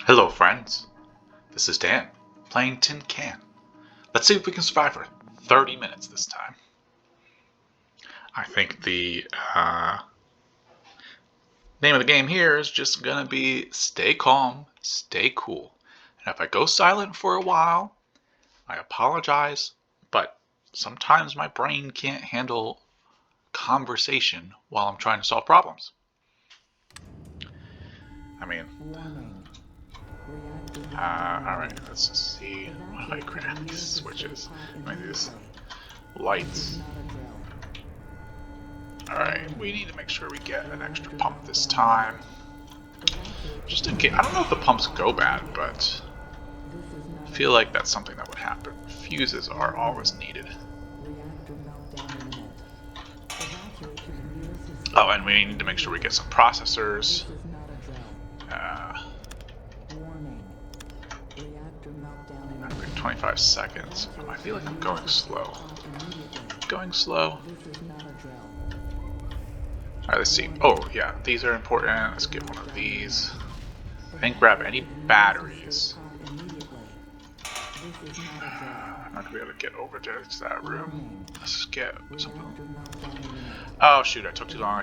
Hello, friends. This is Dan, playing Tin Can. Let's see if we can survive for 30 minutes this time. I think the name of the game here is just gonna be Stay Calm, Stay Cool. And if I go silent for a while, I apologize, but sometimes my brain can't handle conversation while I'm trying to solve problems. I mean, alright, let's just see. What if I grab these switches? I mean, these lights. Alright, we need to make sure we get an extra pump this time. Just in case. I don't know if the pumps go bad, but I feel like that's something that would happen. Fuses are always needed. Oh, and we need to make sure we get some processors. 25 seconds. I feel like I'm going slow. Going slow. Alright, let's see. Oh, yeah, these are important. Let's get one of these. I didn't grab any batteries. I'm not gonna be able to get over to that room. Let's just get something. Oh, shoot, I took too long.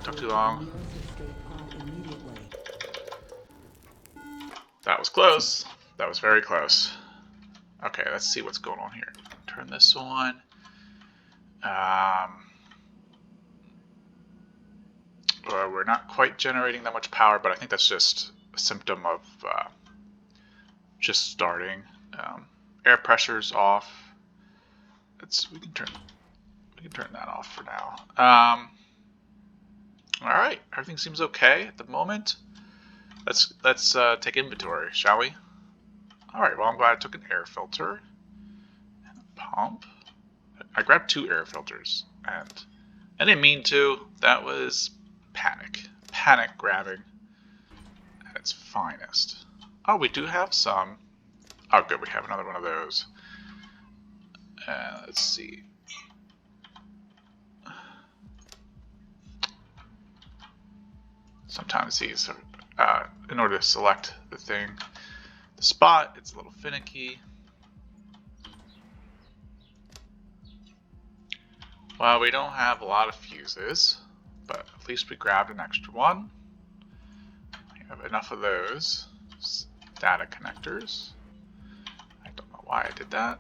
That was close. That was very close. Okay, let's see what's going on here. Turn this on. We're not quite generating that much power, but I think that's just a symptom of just starting. Air pressure's off. We can turn that off for now. All right, everything seems okay at the moment. Let's take inventory, shall we? All right. Well, I'm glad I took an air filter and a pump. I grabbed 2 air filters, and I didn't mean to. That was panic grabbing at its finest. Oh, we do have some. Oh, good. We have another one of those. Let's see. Sometimes these are, in order to select the spot, it's a little finicky. Well, we don't have a lot of fuses, but at least we grabbed an extra one. We have enough of those. Data connectors. I don't know why I did that.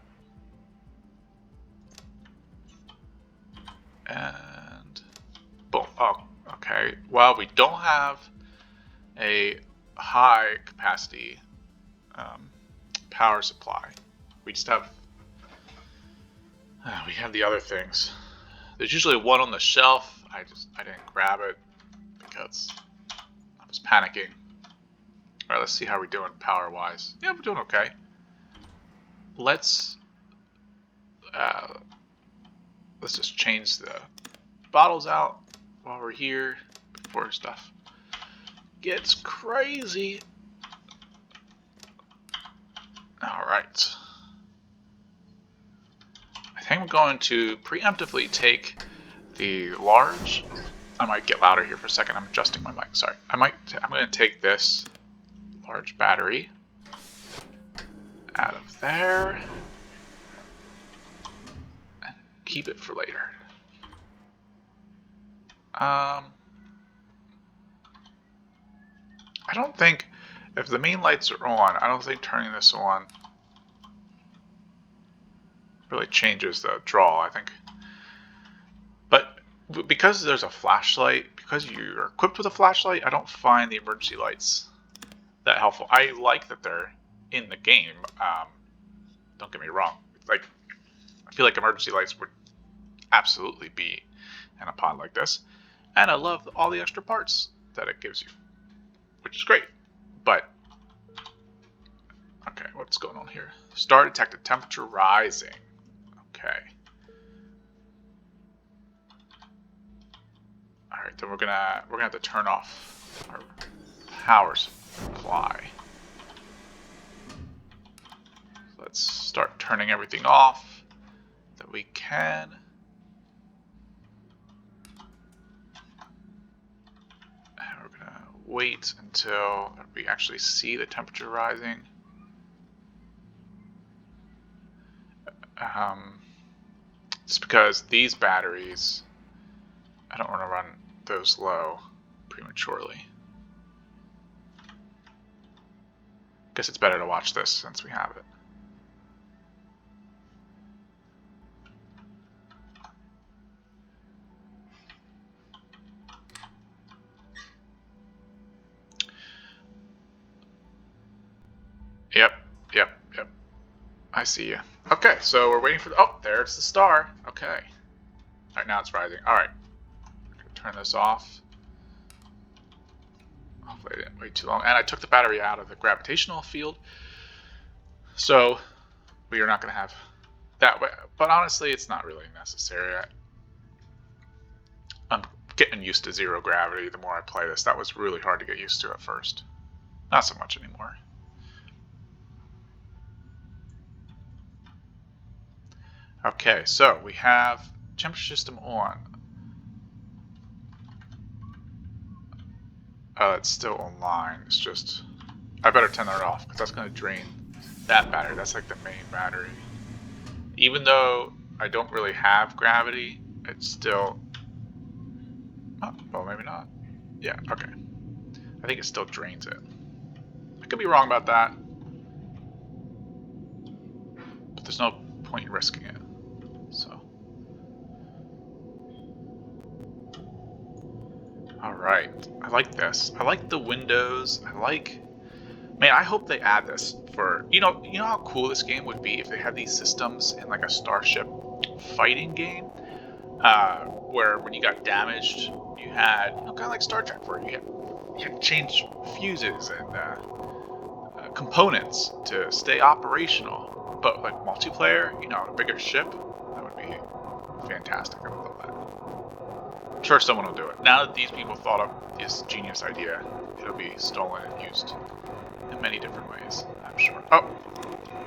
And boom. Oh, okay. Well, we don't have a high capacity power supply. We just have we have the other things. There's usually one on the shelf. I didn't grab it because I was panicking. All right, let's see how we're doing power wise. Yeah, we're doing okay. Let's just change the bottles out while we're here before stuff gets crazy. All right. I think I'm going to preemptively take the large. I might get louder here for a second. I'm adjusting my mic. Sorry. I'm going to take this large battery out of there and keep it for later. I don't think, if the main lights are on, I don't think turning this on really changes the draw, I think. But because there's a flashlight, because you're equipped with a flashlight, I don't find the emergency lights that helpful. I like that they're in the game. Don't get me wrong. Like, I feel like emergency lights would absolutely be in a pod like this. And I love all the extra parts that it gives you, which is great. But, okay, what's going on here? Star detected, temperature rising. Okay. All right, then we're gonna have to turn off our power supply. Let's start turning everything off that we can. And we're gonna wait until we actually see the temperature rising. Just because these batteries, I don't want to run those low prematurely. Guess it's better to watch this since we have it. Yep. I see you. Okay, so we're waiting for the, oh, there's the star. Okay. All right, now it's rising. All right. Turn this off. Hopefully I didn't wait too long. And I took the battery out of the gravitational field. So we are not going to have that way. But honestly, it's not really necessary. I'm getting used to zero gravity the more I play this. That was really hard to get used to at first. Not so much anymore. Okay, so we have temperature system on. It's still online. It's just, I better turn that off because that's going to drain that battery. That's like the main battery. Even though I don't really have gravity, it's still, oh, well, maybe not. Yeah, okay. I think it still drains it. I could be wrong about that, but there's no point in risking it. So, all right. I like this. I like the windows. Man, I hope they add this for, you know how cool this game would be if they had these systems in like a Starship fighting game, where when you got damaged, you had, kind of like Star Trek, where you had to change fuses and components to stay operational. But like multiplayer, on a bigger ship, that would be fantastic. I would love that. I'm sure someone will do it. Now that these people thought of this genius idea, it'll be stolen and used in many different ways, I'm sure. Oh,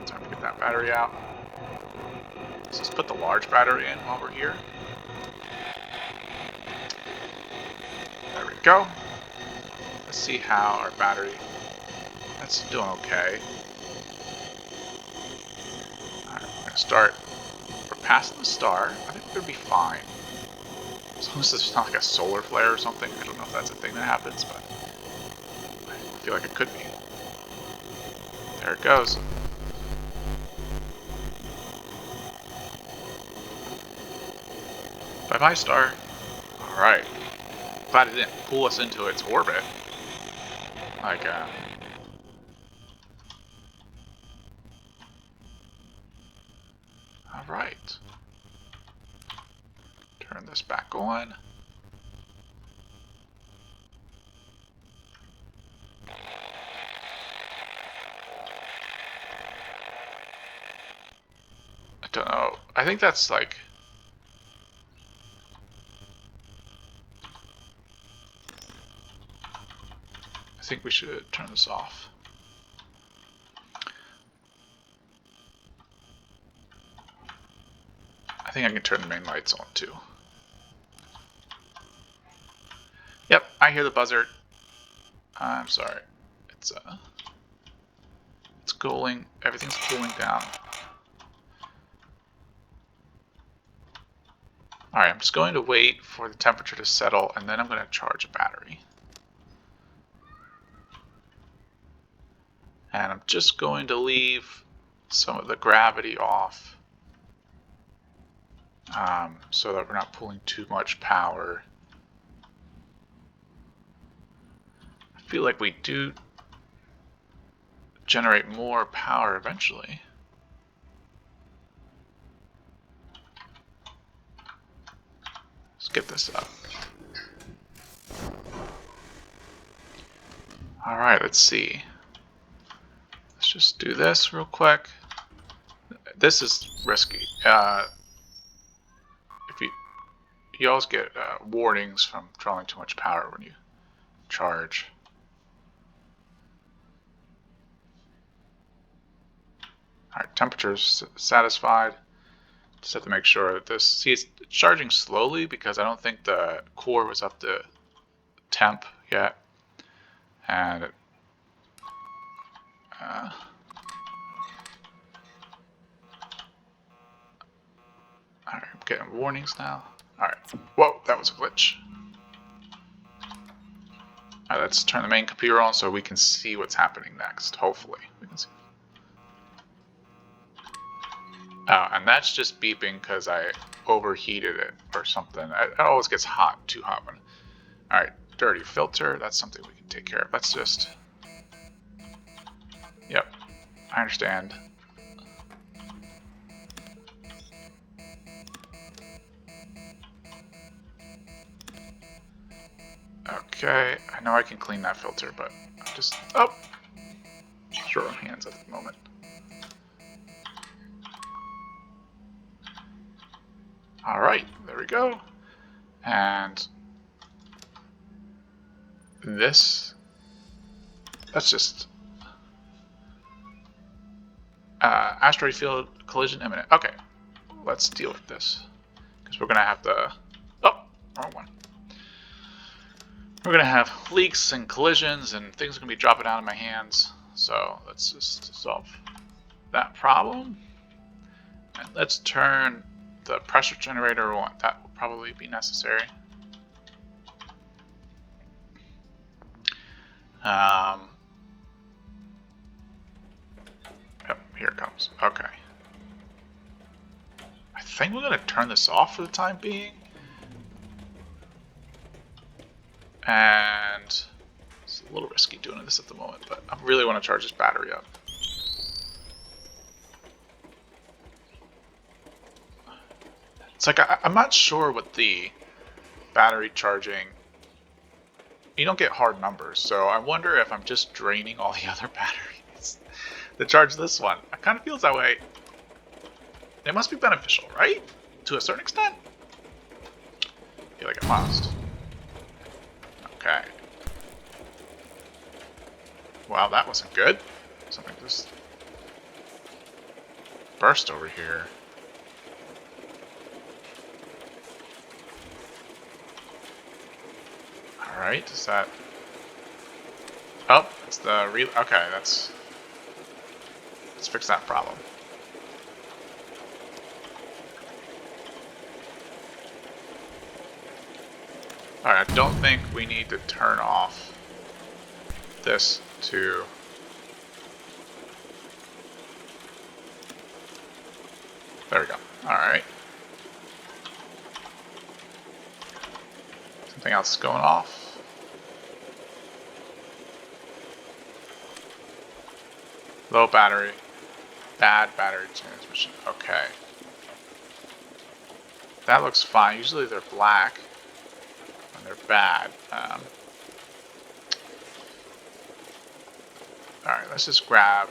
time to get that battery out. So let's put the large battery in while we're here. There we go. Let's see how our battery, that's doing okay. Alright, we're going to start. We're past the star. I think we're going to be fine. As long as it's not like a solar flare or something. I don't know if that's a thing that happens, but I feel like it could be. There it goes. Bye-bye, star. Alright. Glad it didn't pull us into its orbit. Like, Alright. Turn this back on. I don't know. I think that's like... I think we should turn this off. I think I can turn the main lights on too. Yep, I hear the buzzard. I'm sorry. It's cooling. Everything's cooling down. Alright, I'm just going to wait for the temperature to settle, and then I'm going to charge a battery. And I'm just going to leave some of the gravity off, so that we're not pulling too much power. I feel like we do generate more power eventually. Let's get this up. Alright, let's see. Let's just do this real quick. This is risky. If you always get warnings from drawing too much power when you charge. Alright, temperature's satisfied. Just have to make sure that this, see, it's charging slowly because I don't think the core was up to temp yet. And alright, I'm getting warnings now. Alright. Whoa, that was a glitch. Alright, let's turn the main computer on so we can see what's happening next. Hopefully. We can see. Oh, and that's just beeping because I overheated it or something. It always gets hot, too hot when. Alright, dirty filter. That's something we can take care of. Let's just. Yep, I understand. Okay, I know I can clean that filter, but I'm just. Oh! Throwing hands at the moment. Alright, there we go. And this, let's just, asteroid field collision imminent. Okay, let's deal with this. Because we're going to have to, oh, wrong one. We're going to have leaks and collisions and things are going to be dropping out of my hands. So let's just solve that problem. And let's turn the pressure generator on. That will probably be necessary. Yep, here it comes. Okay. I think we're going to turn this off for the time being. And it's a little risky doing this at the moment, but I really want to charge this battery up. It's like, I'm not sure what the battery charging, you don't get hard numbers, so I wonder if I'm just draining all the other batteries to charge this one. It kind of feels that way. It must be beneficial, right? To a certain extent? I feel like it must. Okay. Wow, that wasn't good. Something just burst over here. Alright, is that... Oh, it's the okay, let's fix that problem. Alright, I don't think we need to turn off this to... There we go. Alright. Something else is going off. Low battery. Bad battery transmission. Okay. That looks fine. Usually they're black when they're bad. Alright, let's just grab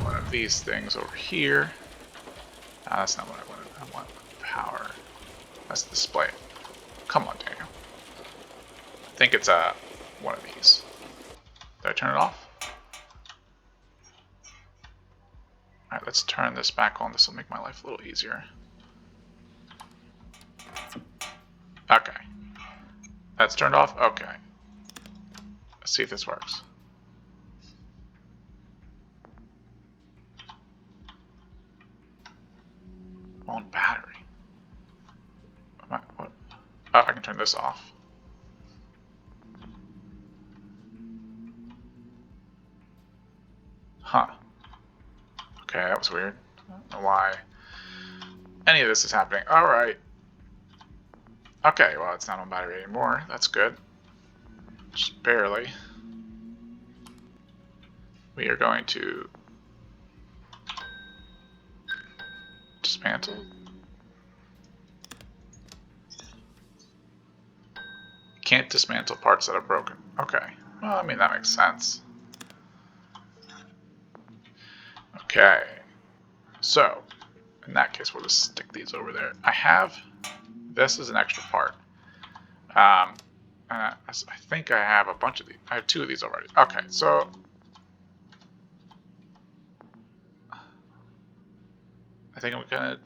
one of these things over here. No, that's not what I wanted. I want power. That's the display. Come on, Daniel. I think it's one of these. Did I turn it off? Alright, let's turn this back on. This will make my life a little easier. Okay. That's turned off? Okay. Let's see if this works. On battery. What? Oh, I can turn this off. Huh. Okay, that was weird. I don't know why any of this is happening. Alright. Okay, well, it's not on battery anymore. That's good. Just barely. We are going to dismantle. Can't dismantle parts that are broken. Okay. Well, I mean, that makes sense. Okay. So, in that case, we'll just stick these over there. I have... This is an extra part. I think I have a bunch of these. I have 2 of these already. Okay, so... I think I'm gonna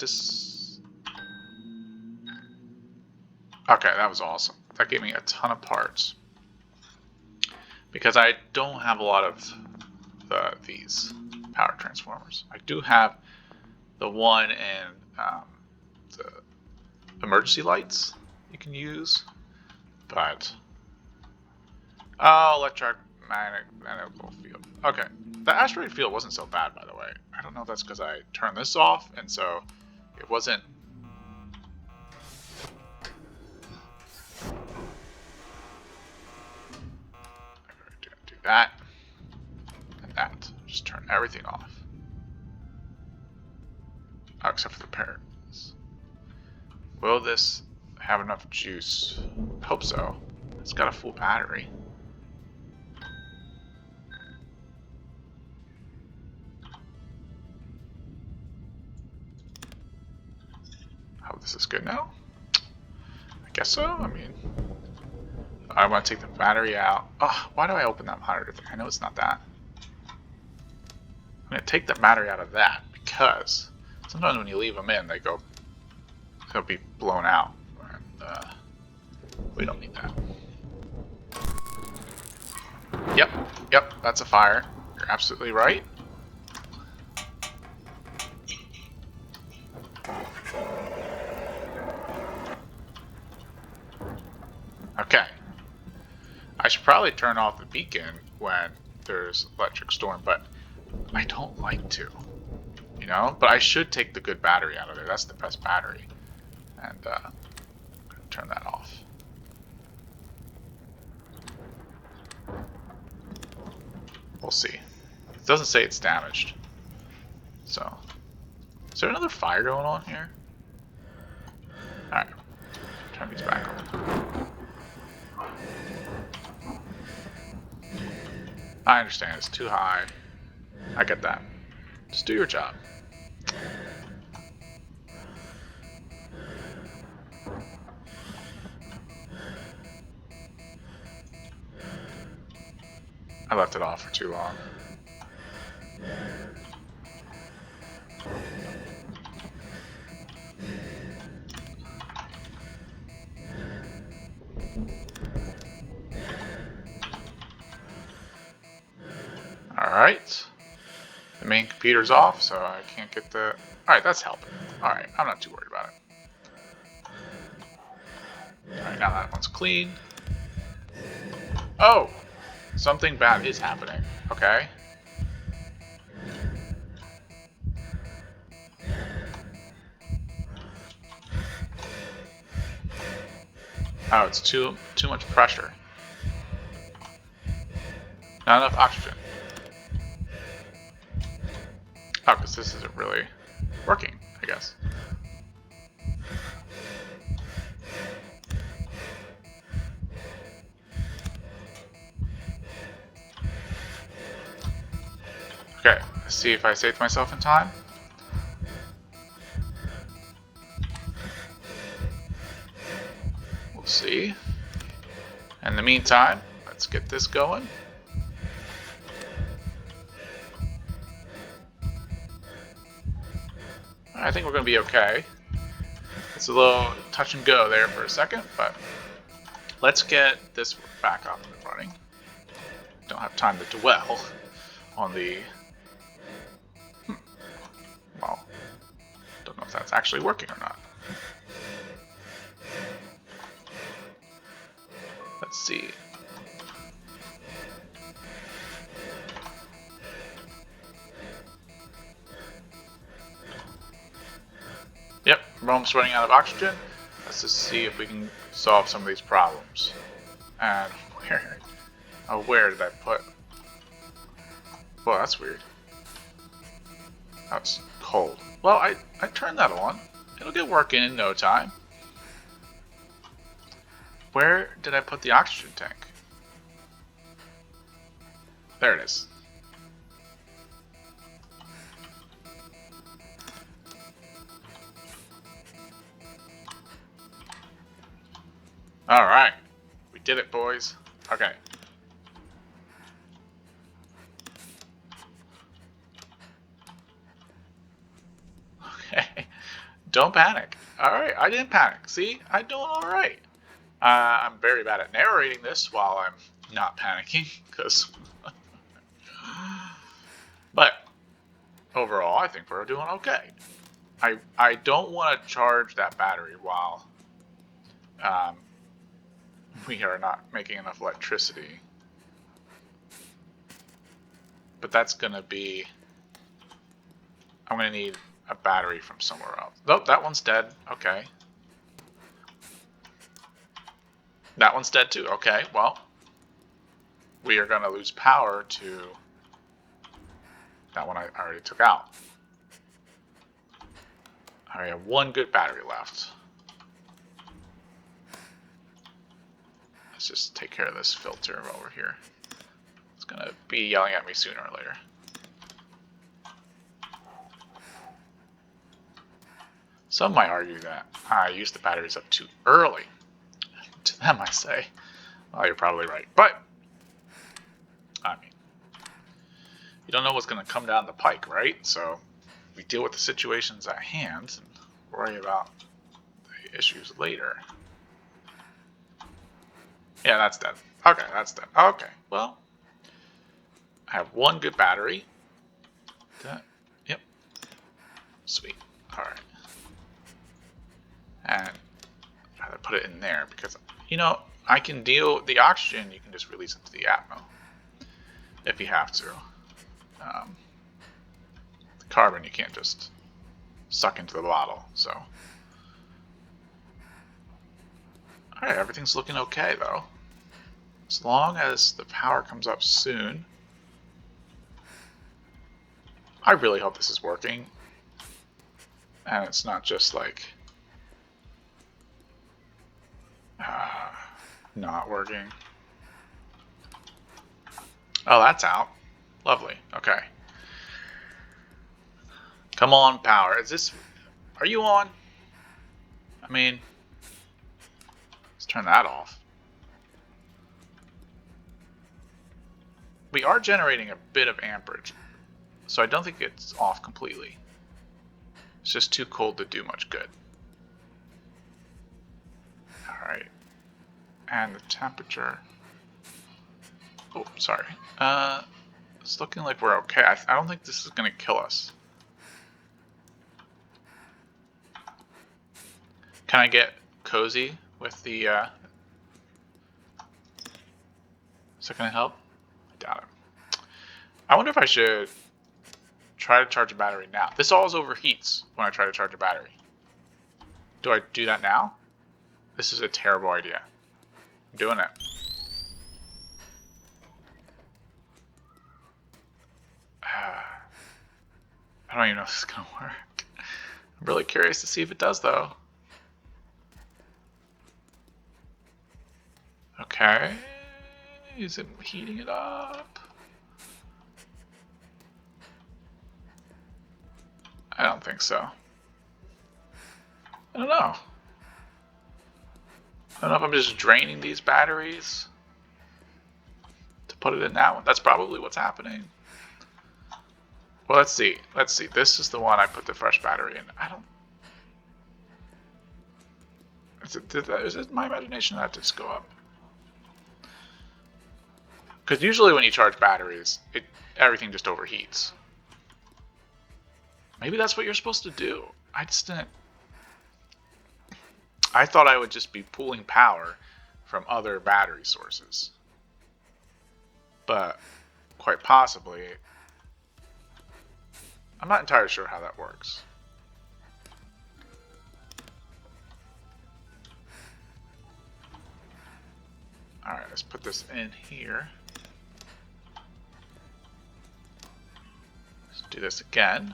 Okay, that was awesome. that gave me a ton of parts. Because I don't have a lot of these power transformers. I do have the one in the emergency lights you can use, but electromagnetic field. Okay, the asteroid field wasn't so bad, by the way. I don't know if that's because I turned this off, and so it wasn't. Do that and that. Just turn everything off. Oh, except for the parents. Will this have enough juice? I hope so. It's got a full battery. Oh, this is good now? I guess so. I mean, I want to take the battery out. Oh, why do I open that monitor thing? I know it's not that. I'm going to take the battery out of that because sometimes when you leave them in, they'll be blown out. And we don't need that. Yep, that's a fire. You're absolutely right. Okay. I should probably turn off the beacon when there's electric storm, but I don't like to. You know? But I should take the good battery out of there. That's the best battery. And I'm gonna turn that off. We'll see. It doesn't say it's damaged. So, is there another fire going on here? Alright. Turn these back on. I understand, it's too high. I get that. Just do your job. I left it off for too long. Alright. The main computer's off, so I can't get the... Alright, that's helping. Alright, I'm not too worried about it. Alright, now that one's clean. Oh! Something bad is happening. Okay. Oh, it's too much pressure. Not enough oxygen. Oh, because this isn't really working, I guess. Okay, let's see if I saved myself in time. We'll see. In the meantime, let's get this going. I think we're going to be okay. It's a little touch and go there for a second, but let's get this back up and running. Don't have time to dwell on the... Well, don't know if that's actually working or not. Let's see. Yep, we're almost running out of oxygen. Let's just see if we can solve some of these problems. And where did I put? Well, that's weird. That's cold. Well, I turned that on. It'll get working in no time. Where did I put the oxygen tank? There it is. Alright. We did it, boys. Okay. Okay. Don't panic. Alright, I didn't panic. See? I'm doing alright. I'm very bad at narrating this while I'm not panicking, because... But overall, I think we're doing okay. I don't want to charge that battery while we are not making enough electricity. But that's going to be... I'm going to need a battery from somewhere else. Nope, that one's dead. Okay. That one's dead too. Okay, well, we are going to lose power to that one I already took out. I have one good battery left. Let's just take care of this filter over here. It's going to be yelling at me sooner or later. Some might argue that I used the batteries up too early. To them, I say, well, you're probably right. But, I mean, you don't know what's going to come down the pike, right? So, we deal with the situations at hand and worry about the issues later. Yeah, that's dead. Okay, that's dead. Okay, well, I have one good battery. Yep. Sweet. All right. And I'd rather put it in there because, you know, I can deal the oxygen. You can just release into the atmo if you have to. The carbon you can't just suck into the bottle. So, all right, everything's looking okay though. As long as the power comes up soon. I really hope this is working, and it's not just like not working. Oh, that's out. Lovely. Okay. Come on, power. Is this... Are you on? I mean... Let's turn that off. We are generating a bit of amperage, so I don't think it's off completely. It's just too cold to do much good. Alright. And the temperature... Oh, sorry. It's looking like we're okay. I don't think this is going to kill us. Can I get cozy with the... Is that going to help? I doubt it. I wonder if I should try to charge a battery now. This always overheats when I try to charge a battery. Do I do that now? This is a terrible idea. I'm doing it. I don't even know if this is going to work. I'm really curious to see if it does, though. Okay. Is it heating it up? I don't think so. I don't know. I don't know if I'm just draining these batteries to put it in that one. That's probably what's happening. Well, let's see. Let's see. This is the one I put the fresh battery in. I don't... Is it my imagination that just go up? Because usually when you charge batteries, everything just overheats. Maybe that's what you're supposed to do. I just didn't... I thought I would just be pulling power from other battery sources. But quite possibly... I'm not entirely sure how that works. Alright, let's put this in here. Let's do this again.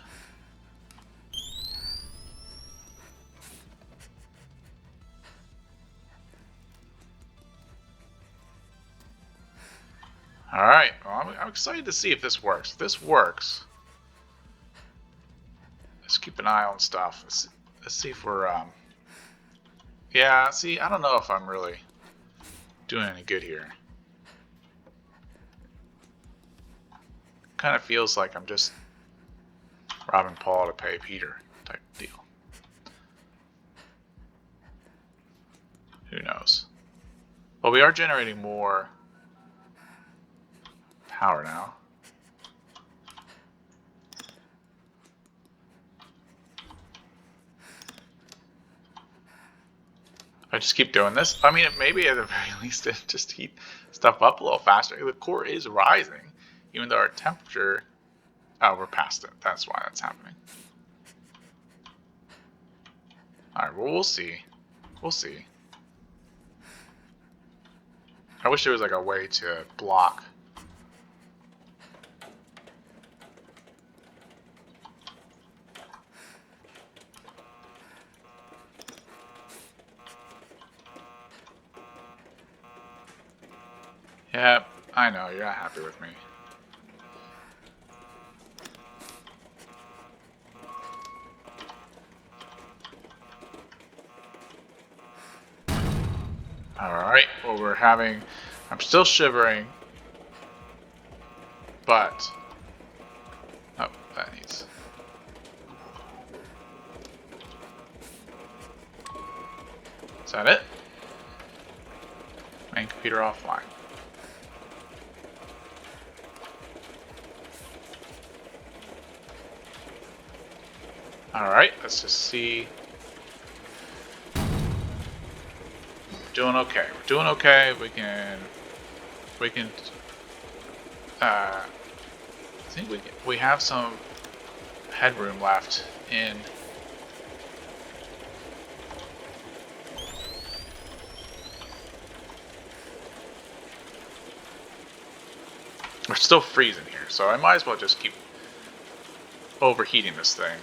Alright, well, I'm excited to see if this works. If this works, let's keep an eye on stuff. Let's see if we're, yeah, see, I don't know if I'm really doing any good here. Kind of feels like I'm just robbing Paul to pay Peter type deal. Who knows? Well, we are generating more power now. I just keep doing this. I mean, maybe at the very least it just heat stuff up a little faster. The core is rising, even though our temperature... Oh, we're past it. That's why that's happening. Alright, well, we'll see. We'll see. I wish there was like a way to block. Yeah, I know, you're not happy with me. Alright, well we're having... I'm still shivering. But... Oh, that needs... Is that it? Main computer offline. Alright, let's just see. Doing okay. We're doing okay. We can I think we have some headroom left in we're still freezing here, so I might as well just keep overheating this thing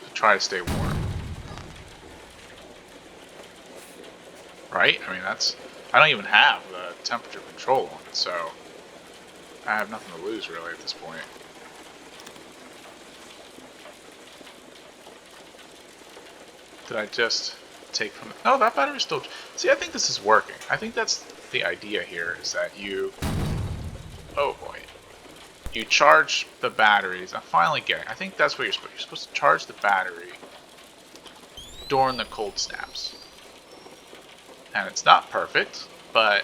to try to stay warm. Right? I mean, that's... I don't even have the temperature control on it, so I have nothing to lose, really, at this point. Did I just take from... Oh, that battery's still... See, I think this is working. I think that's the idea here, is that you... Oh, boy. You charge the batteries. I'm finally getting... I think that's what you're supposed to... You're supposed to charge the battery during the cold snaps. And it's not perfect, but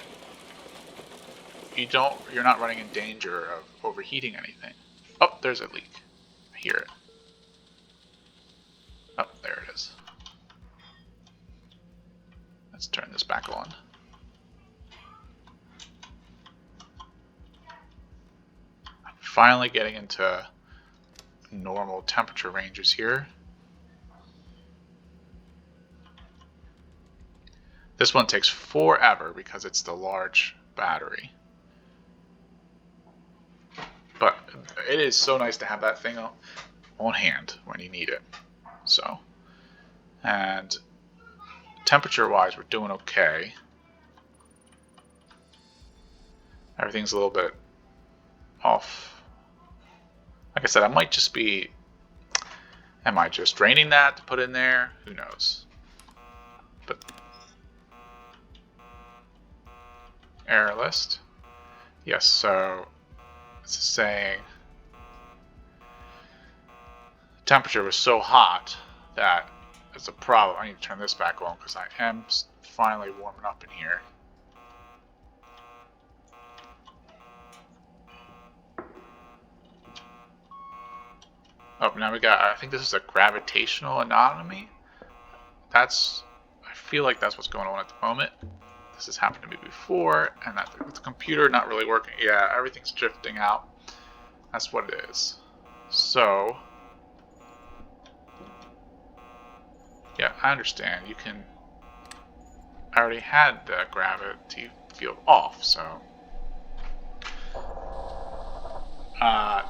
you're not running in danger of overheating anything. Oh, there's a leak. I hear it. Oh, there it is. Let's turn this back on. I'm finally getting into normal temperature ranges here. This one takes forever because it's the large battery. But it is so nice to have that thing on hand when you need it. So, and temperature-wise, we're doing okay. Everything's a little bit off. Like I said, I might just be... Am I just draining that to put in there? Who knows? But... Error list. Yes, so it's saying temperature was so hot that it's a problem. I need to turn this back on because I am finally warming up in here. Oh, now we got, I think this is a gravitational anomaly. I feel like that's what's going on at the moment. This has happened to me before, and that with the computer not really working. Yeah, everything's drifting out. That's what it is. So, yeah, I understand. You can... I already had the gravity field off, so...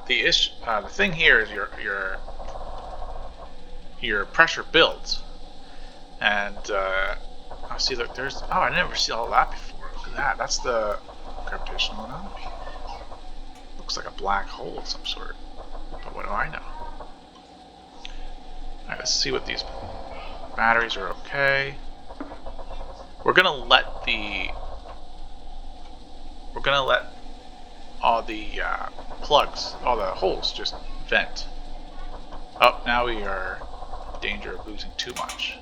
the thing here is your pressure builds, and I see. Look, there's. Oh, I never see all that before. Look at that. That's the gravitational anomaly. Looks like a black hole of some sort. But what do I know? All right, let's see what these batteries are okay. We're gonna let all the plugs, all the holes just vent. Oh, now we are in danger of losing too much.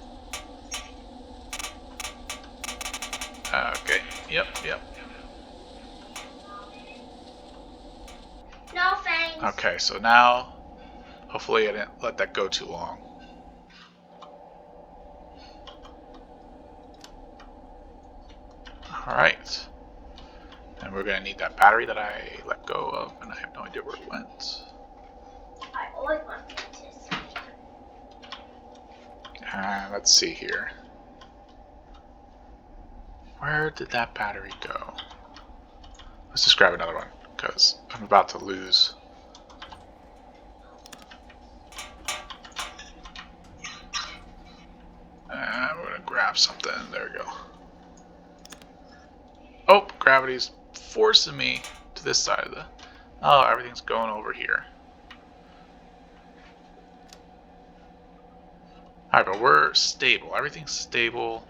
Okay. Yep. No thanks. Okay, so now, hopefully I didn't let that go too long. Alright. And we're going to need that battery that I let go of, and I have no idea where it went. I always want to this. Let's see here. Where did that battery go? Let's just grab another one, because I'm about to lose. And we're going to grab something. There we go. Oh, gravity's forcing me to this side of the... Oh, everything's going over here. Alright, but we're stable. Everything's stable.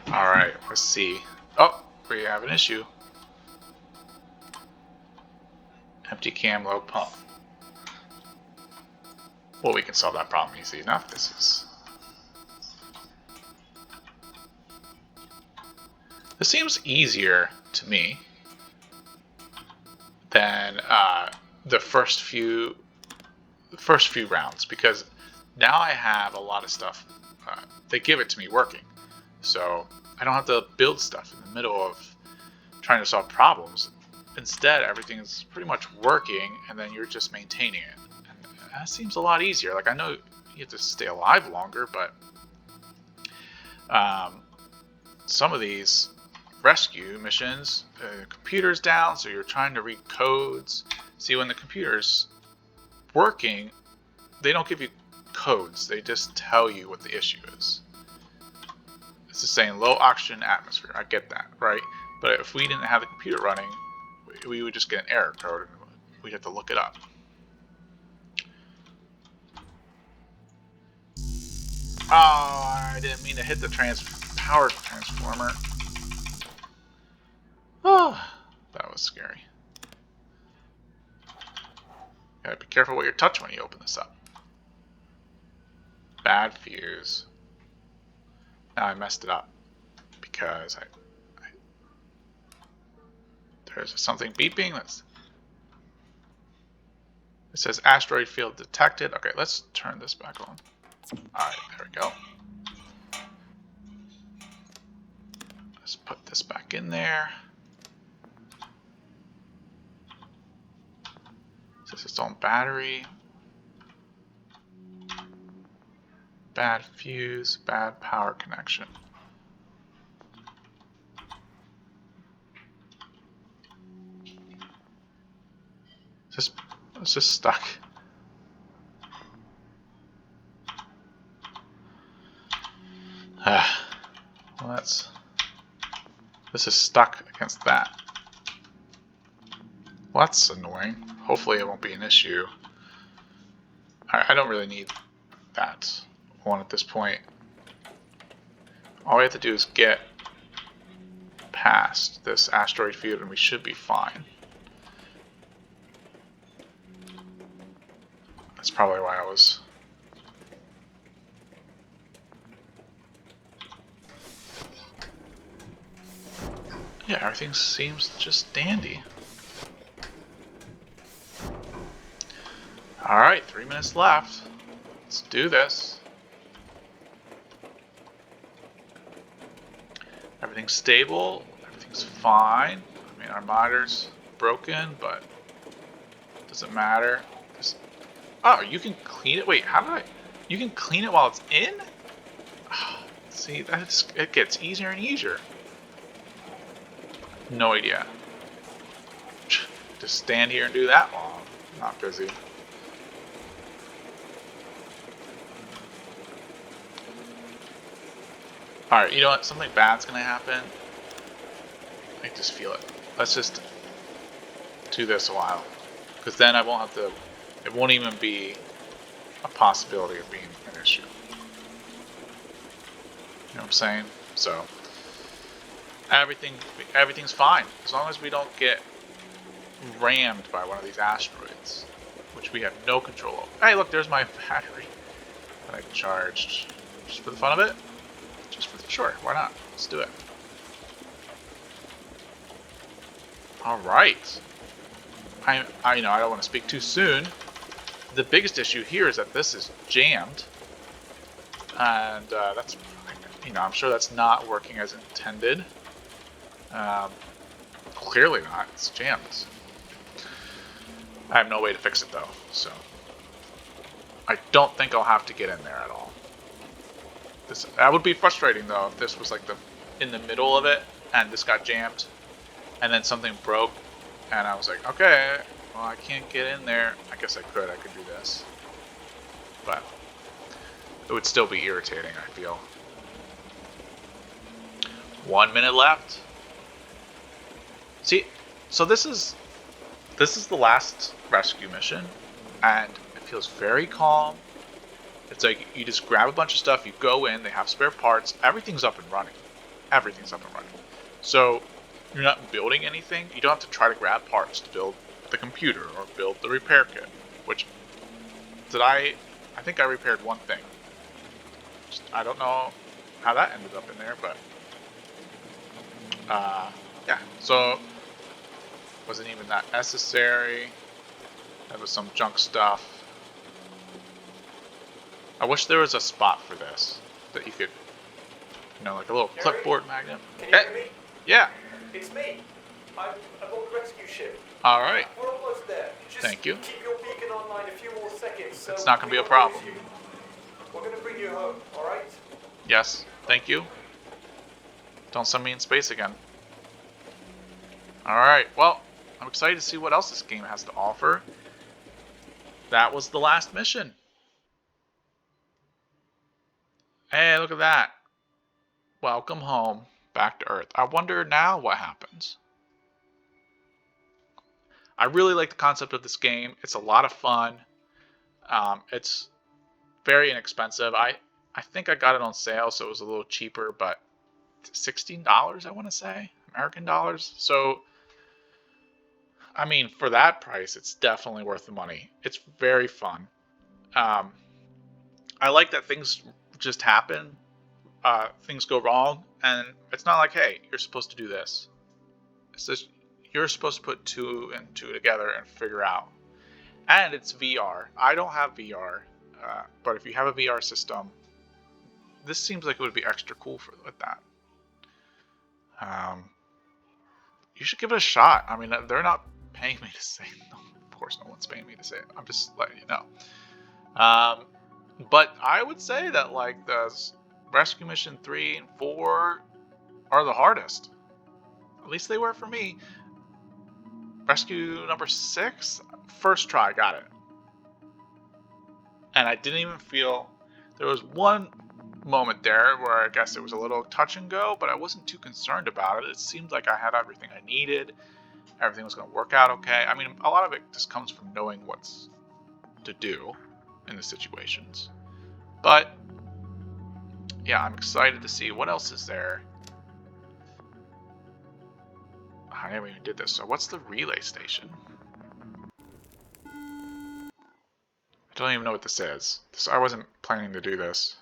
Alright, let's see. Oh, we have an issue. Empty cam, low pump. Well, we can solve that problem easy enough. This seems easier to me than the first few rounds, because now I have a lot of stuff. They give it to me working, so I don't have to build stuff in the middle of trying to solve problems. Instead, everything is pretty much working, and then you're just maintaining it. And that seems a lot easier. Like, I know you have to stay alive longer, but some of these rescue missions, the computer's down, so you're trying to read codes. See, when the computer's working, they don't give you codes. They just tell you what the issue is. This is saying low oxygen atmosphere. I get that, right? But if we didn't have the computer running, we would just get an error code, and we'd have to look it up. Oh, I didn't mean to hit the power transformer. Oh, that was scary. Gotta be careful what you touch when you open this up. Bad fuse. Now I messed it up because there's something beeping. It says asteroid field detected. Okay, let's turn this back on. Alright, there we go. Let's put this back in there. This is its own battery. Bad fuse, bad power connection. It's just stuck. Well, this is stuck against that. Well, that's annoying. Hopefully it won't be an issue. I don't really need that one at this point. All we have to do is get past this asteroid field and we should be fine. That's probably why I was... Yeah, everything seems just dandy. Alright, 3 minutes left. Let's do this. Everything's stable. Everything's fine. I mean, our monitor's broken, but it doesn't matter. Oh, you can clean it? Wait, how do I... You can clean it while it's in? Oh, see, it gets easier and easier. No idea. Just stand here and do that while I'm not busy. Alright, you know what? Something bad's gonna happen. I just feel it. Let's just do this a while. Because then I won't have to... It won't even be a possibility of being an issue. You know what I'm saying? So... Everything's fine. As long as we don't get rammed by one of these asteroids. which we have no control over. Hey, look, there's my battery that I charged just for the fun of it. Sure, why not? Let's do it. All right. I I don't want to speak too soon. The biggest issue here is that this is jammed, and that's, I'm sure that's not working as intended. Clearly not. It's jammed. I have no way to fix it though, so I don't think I'll have to get in there at all. That would be frustrating though if this was like in the middle of it and this got jammed and then something broke and I was like, okay, well I can't get in there. I guess I could do this, but it would still be irritating, I feel. 1 minute left. See, so this is the last rescue mission, and it feels very calm. It's like you just grab a bunch of stuff, you go in, they have spare parts, everything's up and running. Everything's up and running. So you're not building anything. You don't have to try to grab parts to build the computer or build the repair kit, which I think I repaired one thing. I don't know how that ended up in there, but yeah, so wasn't even that necessary. That was some junk stuff. I wish there was a spot for this that you could, like a little clipboard magnet. Can you hear me? Yeah. It's me. I'm on the rescue ship. All right. We're almost there. Just Thank you. Keep your beacon online a few more seconds. So it's not going to be a problem. We're going to bring you home, all right? Yes. Thank you. Don't send me in space again. All right. Well, I'm excited to see what else this game has to offer. That was the last mission. Hey, look at that. Welcome home, back to Earth. I wonder now what happens. I really like the concept of this game. It's a lot of fun. It's very inexpensive. I think I got it on sale, so it was a little cheaper, but $16, I want to say, American dollars. So, I mean, for that price, it's definitely worth the money. It's very fun. I like that things just happen. Things go wrong, and it's not like, hey, you're supposed to do this. It's just you're supposed to put 2 and 2 together and figure out. And it's VR. I don't have VR, but if you have a VR system, this seems like it would be extra cool with that. You should give it a shot. I mean, they're not paying me to say it. No, of course, no one's paying me to say it. I'm just letting you know. But I would say that like the Rescue Mission 3 and 4 are the hardest. At least they were for me. Rescue number 6, first try, got it. And I didn't even feel... There was one moment there where I guess it was a little touch and go, but I wasn't too concerned about it. It seemed like I had everything I needed. Everything was going to work out okay. I mean, a lot of it just comes from knowing what's to do in the situations. But yeah, I'm excited to see what else is there. I never even did this. So what's the relay station? I don't even know what this is. I wasn't planning to do this.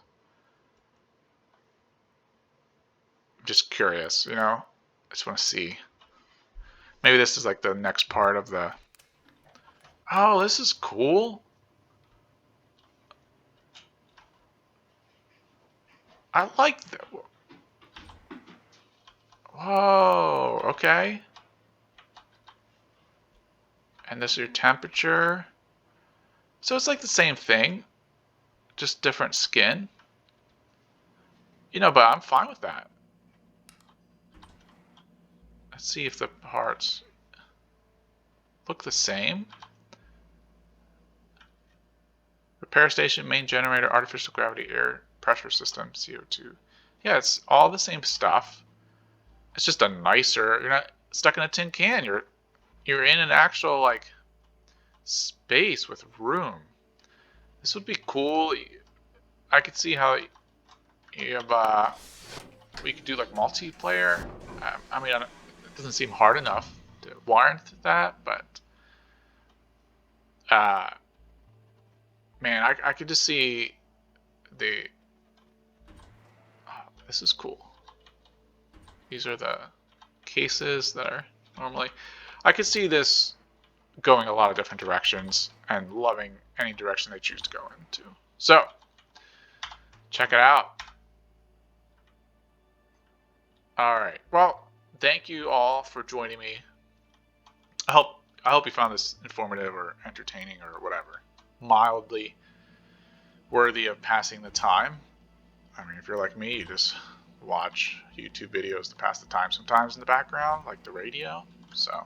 I'm just curious, I just want to see. Maybe this is like the next part of the... Oh, this is cool. I like that. Whoa, okay. And this is your temperature. So it's like the same thing, just different skin. But I'm fine with that. Let's see if the parts look the same. Repair station, main generator, artificial gravity, air pressure system, CO2. Yeah, it's all the same stuff. It's just a nicer. You're not stuck in a tin can. You're in an actual like space with room. This would be cool. I could see how you have we could do like multiplayer. I mean, it doesn't seem hard enough to warrant that, but man, I could just see the. Oh, this is cool. These are the cases that are normally. I could see this going a lot of different directions and loving any direction they choose to go into. So, check it out. All right. Well, thank you all for joining me. I hope you found this informative or entertaining or whatever, mildly worthy of passing the time. I mean, if you're like me, you just watch YouTube videos to pass the time sometimes in the background, like the radio. So,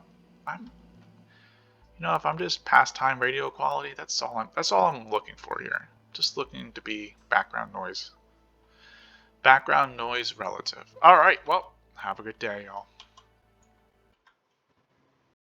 if I'm just pastime radio quality, that's all I'm looking for here. Just looking to be background noise relative. All right. Well, have a good day, y'all.